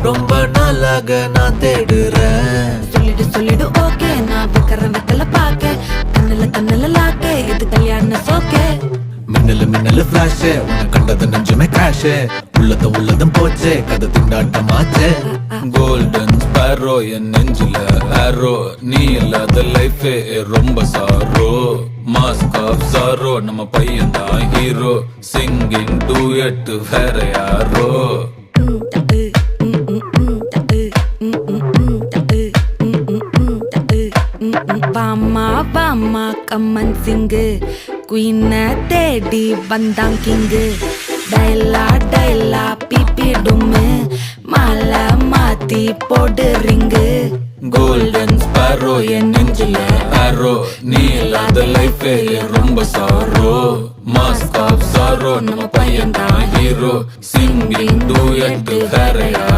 ரொம்ப நாளாக நான் தேடுறேன். சொல்லிடு ஓகே, நான் வைக்கிறேன் வெத்தல பாக்க, கண்ணுல லாக்கே, இது கல்யாண சோக்கே. மின்னலு ஃபிளாஷ், உன்னை கண்டது நெஞ்சுமே கிராஷ், உள்ளதும் போச்சே, கதை திண்டாட்டமாச்சே. கோல்டன் ஸ்பேரோ என் நெஞ்சில ஆரோ, நீ இல்லாத லைஃபே ரொம்ப சாரோ. மாஸ்க் ஆஃப் சாரோ, நம்ம பையன் தான் ஹீரோ, சிங்கிங் டூயட் வேற யாரோ. வாமா கம்மன் சிங்கு, குயின தேடி வந்தான் கிங்கு. டைலா பிபி டும்மு, மாலை மாத்தி போடு ரிங்கு. கோல்டன் ஸ்பேரோ என் நெஞ்சில ஆரோ, நீ இல்லாத லைஃபே ரொம்ப சாரோ. மாஸ்க் ஆஃப் சாரோ, நம்ம பையன் தான் ஹீரோ, சிங்கிங் டூயட் வேற யாரோ.